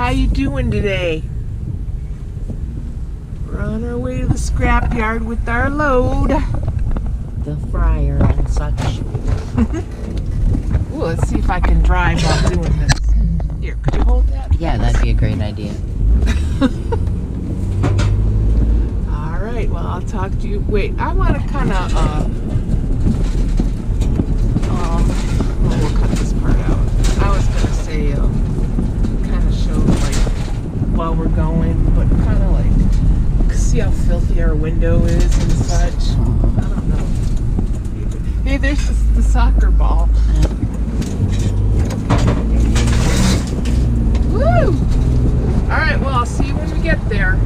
How you doing today? We're on our way to the scrapyard with our load. The fryer and such. Ooh, let's see if I can drive while doing this. Here, could you hold that? Yeah, that'd be a great idea. Alright, well, I'll talk to you. Wait, I want to kind of, we'll cut this part out. I was going to say, kind of show, like, while we're going, but kind of like, see how filthy our window is and such. I don't know. Hey, there's the soccer ball. Woo! Alright, well, I'll see you when we get there.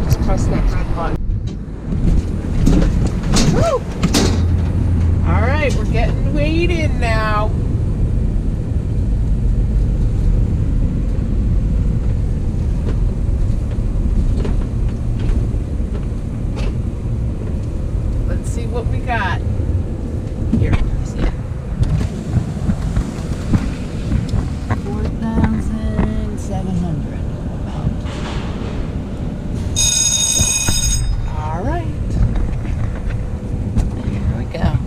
Just press that red button. Woo! Alright, we're getting weighed in now. Let's see what we got. Here. 4,700. All right. Here we go.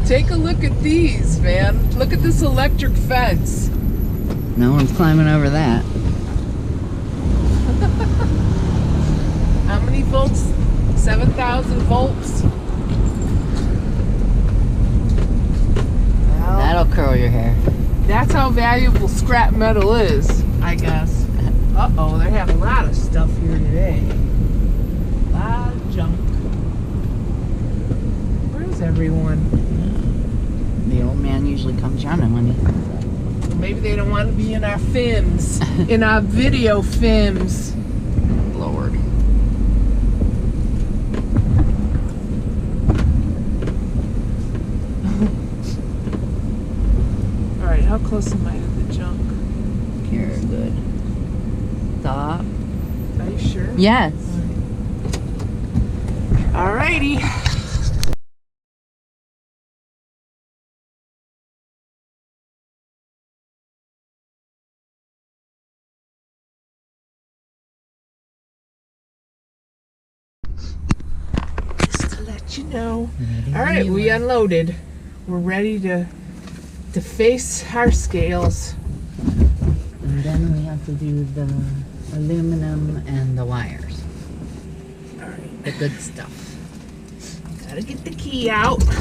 Take a look at these, man. Look at this electric fence. No one's climbing over that. How many volts? 7,000 volts? Well, That'll curl your hair. that's how valuable scrap metal is, I guess. Uh-oh, they have a lot of stuff here today. A lot of junk. Where's everyone? The old man usually comes running when he... Maybe they don't want to be in our films, in our video films. Lord. Alright, how close am I to the junk? You're good. Stop. Are you sure? Yes. Alrighty. Just to let you know. Alright, we unloaded. We're ready to face our scales. And then we have to do the aluminum and the wires. Alright. The good stuff. Gotta get the key out. Look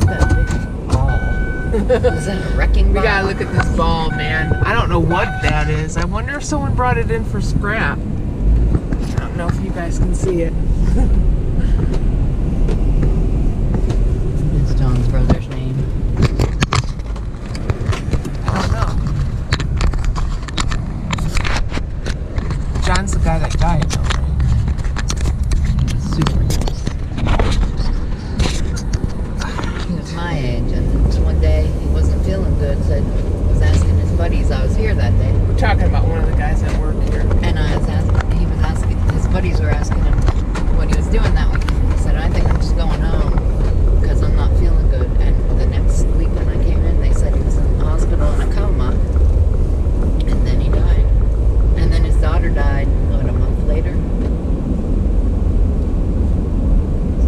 at that big ball. Is that a wrecking We ball? gotta look at this ball, man. I don't know what that is. I wonder if someone brought it in for scrap. I don't know if you guys can see it. It's John's brother's name. I don't know. John's the guy that died, though, right? Super nice. He was my age, and one day he wasn't feeling good, said, was asking his buddies, I was here that day. We're talking about one of the guys that work here. And he was asking, his buddies were asking him what he was doing that weekend. He said, I think I'm just going home because I'm not feeling good. And the next week when I came in, they said he was in the hospital in a coma. And then he died. And then his daughter died, what, a month later?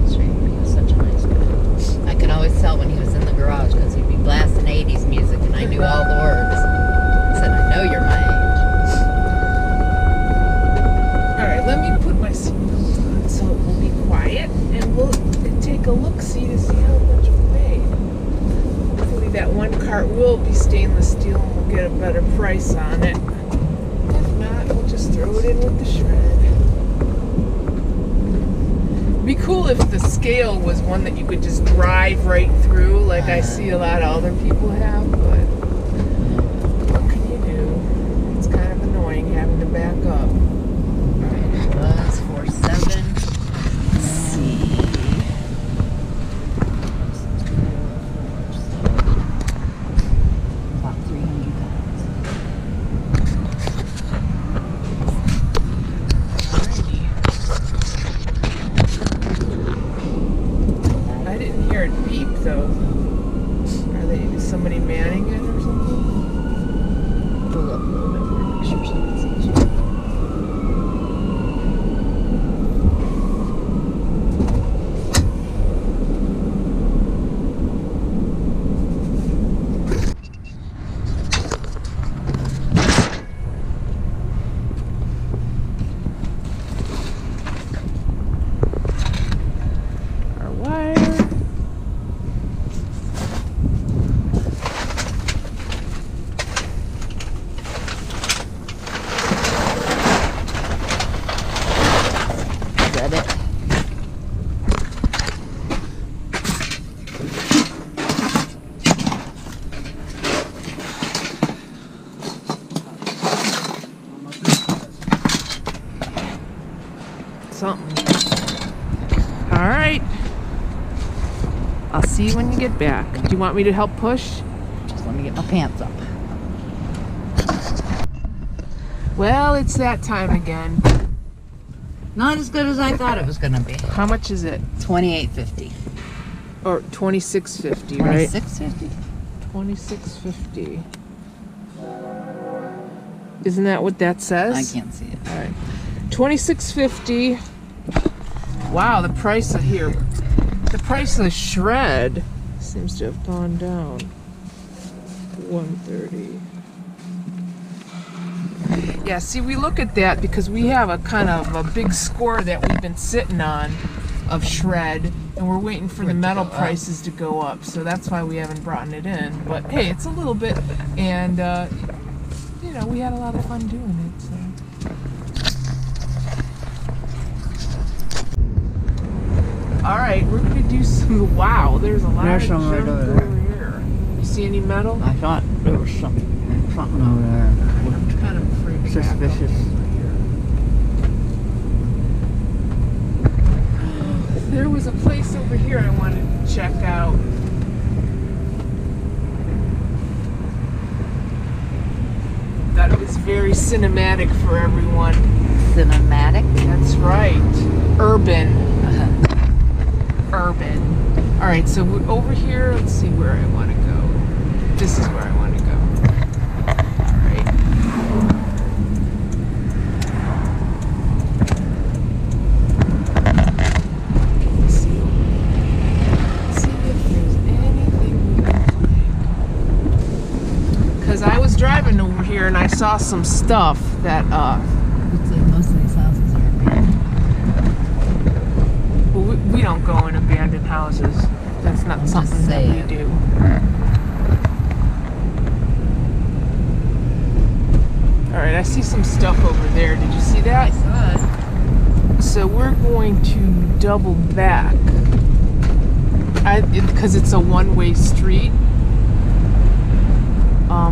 It's a shame. He was such a nice guy. I could always tell when he was in the garage because he'd be blasting 80s music and I knew all the words. I said, I know you're my age. Alright, let me put my seatbelt on so it will be quiet and we'll take a look-see to see how much we weigh. Hopefully that one cart will be stainless steel and we'll get a better price on it. If not, we'll just throw it in with the shred. It'd be cool if the scale was one that you could just drive right through, like I see a lot of other people have, but what can you do? It's kind of annoying having to back up. Alright, it was 47. Let's see. About 300 pounds. Alrighty. I didn't hear it beep though. Is somebody manning it or something? Pull up a little bit more, make sure she can see you. Our wire. Is that it? Something. All right. I'll see you when you get back. Do you want me to help push? Just let me get my pants up. Well, it's that time again. Not as good as I thought it was gonna be. How much is it? $28.50. Or $26.50, right? $26.50. $26.50. Isn't that what that says? I can't see it. All right. $26.50. Wow, the price of here. The price of the shred seems to have gone down. $130. Yeah, see, we look at that because we have a kind of a big score that we've been sitting on of shred, and we're waiting for the metal prices to go up. So that's why we haven't brought it in. But hey, it's a little bit, and you know, we had a lot of fun doing it. So. All right, we're gonna do some. Wow, there's a lot There's of some junk right over over there. here. You see any metal? I thought there was something over there. I'm kind of afraid to back up Suspicious. over here. There was a place over here I wanted to check out. That was very cinematic for everyone. Cinematic? That's right. Urban. Uh-huh. Urban. All right, so we're over here. Let's see where I want to go. This is where I want to go. All right. Let's see. Let's see if there's anything we can find. Because I was driving over here and I saw some stuff that Looks like most of these houses are abandoned. well, we don't go in abandoned houses. That's not something that we do. All right, I see some stuff over there. Did you see that? I saw it. So we're going to double back. Because it's a one-way street.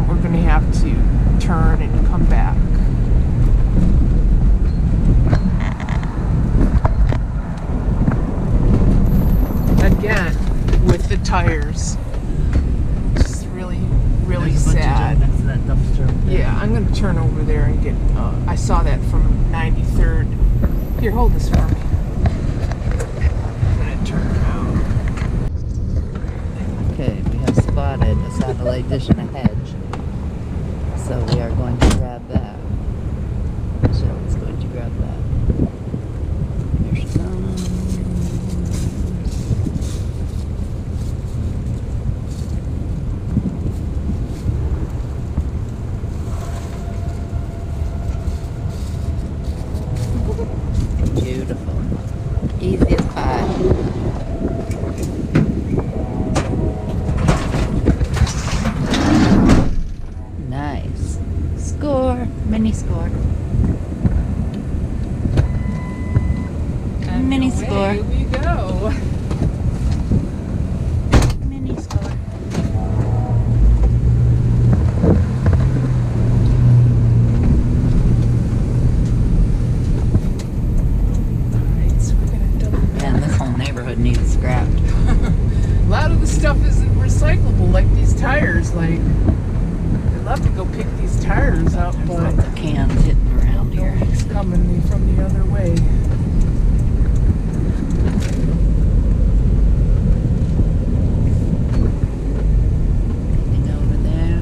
We're going to have to turn and come back. Again, with the tires. Just really, really There's a bunch of sad. junk next to that dumpster over there. Yeah, I'm gonna turn over there and get. I saw that from 93rd. Here, hold this for me. I'm gonna turn around. Okay, we have spotted a satellite dish in a hedge. So we are going to grab that. Michelle's going to grab that. Here she comes. Beautiful. Easy as pie. Nice. Score! neighborhood needs scrapped. A lot of the stuff isn't recyclable, like these tires. Like, I'd love to go pick these tires up, There's but lots of cans hitting around here. nobody's coming from the other way. Anything over there?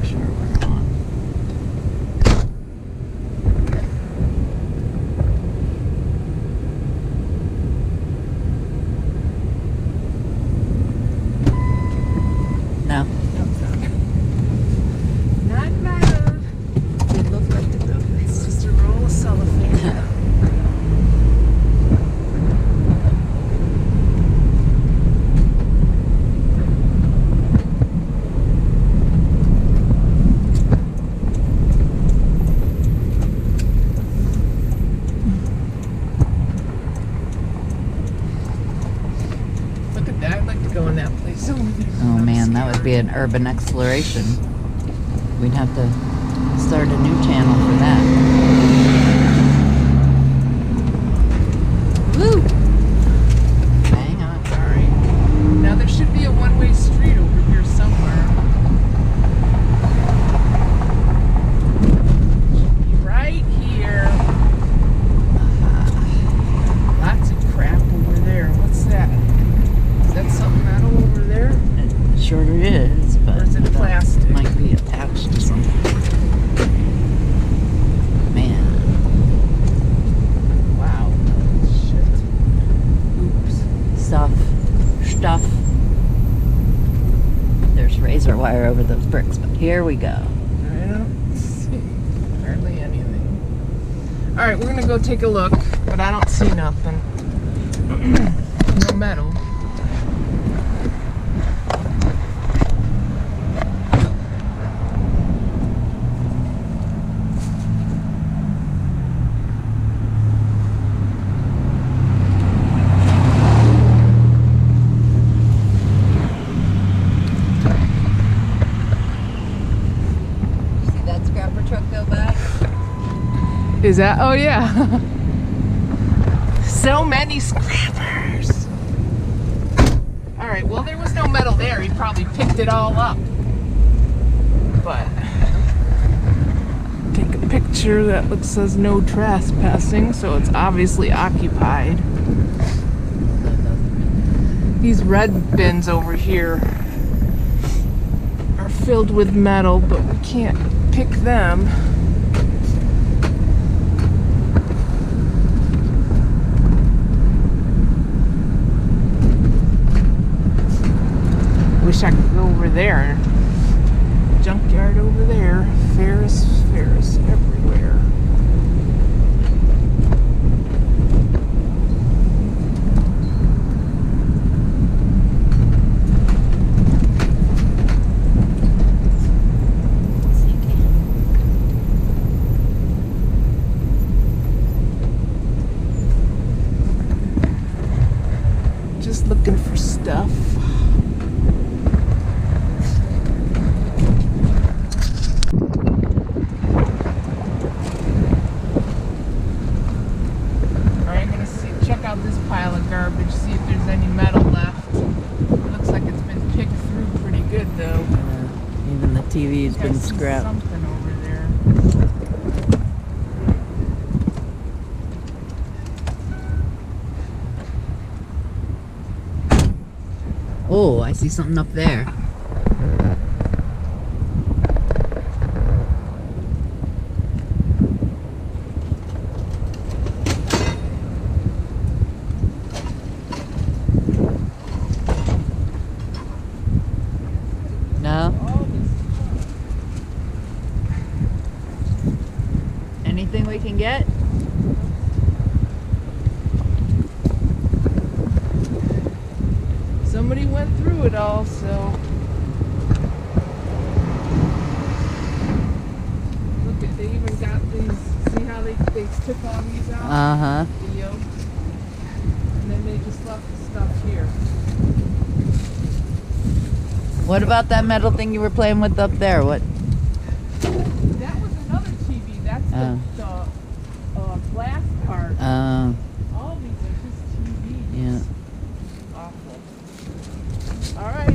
Sure we're on. No. Not bad. It looks like it though. It's just a roll of cellophane. Look at that. I'd like to go in that place over there. Oh man, that would be an urban exploration. We'd have to start a new channel for that. Woo! Hang on. Sorry. Now there should be a one-way street over here somewhere. Should be right here. Lots of crap over there. What's that? Is that something metal over there? It sure is, but Or is it that plastic? might be attached to something. Man, Wow. Shit. Oops. stuff. There's razor wire over those bricks, but here we go. I don't see hardly anything. Alright, we're gonna go take a look, but I don't see nothing. No metal. See that scrapper truck go by? Is that? Oh yeah. So many scrappers. All right. Well, there was no metal there. He probably picked it all up. But take a picture that looks says no trespassing, so it's obviously occupied. These red bins over here are filled with metal, but we can't pick them. Wish I could go over there. Junkyard over there. Ferris everywhere. Just looking for stuff. Check out this pile of garbage, see if there's any metal left. Looks like it's been picked through pretty good though. Even the TV's I been see scrapped. something over there. Oh, I see something up there. No? Anything we can get? Somebody went through it all, so. Look at, they even got these, see how they took all these out? Uh-huh. The yoke. And then they just left the stuff here. What about that metal thing you were playing with up there? What? That was another the glass part. All these are just TVs. Yeah. Awful. All right.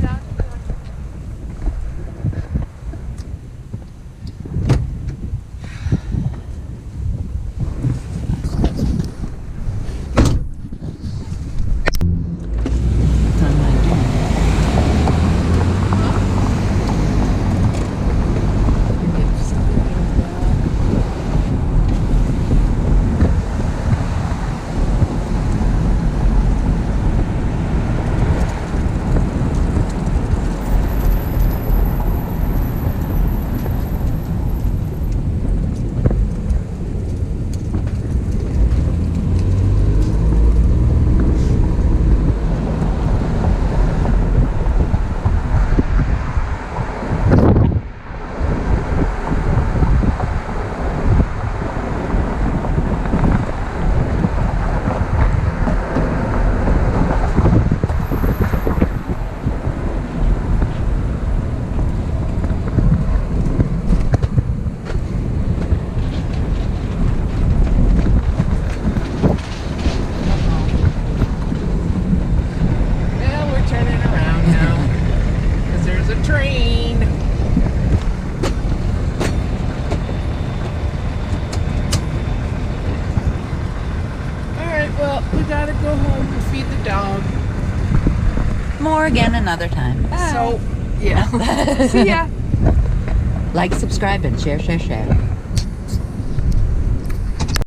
More again another time. Bye. So, yeah. See ya. Like, subscribe, and share.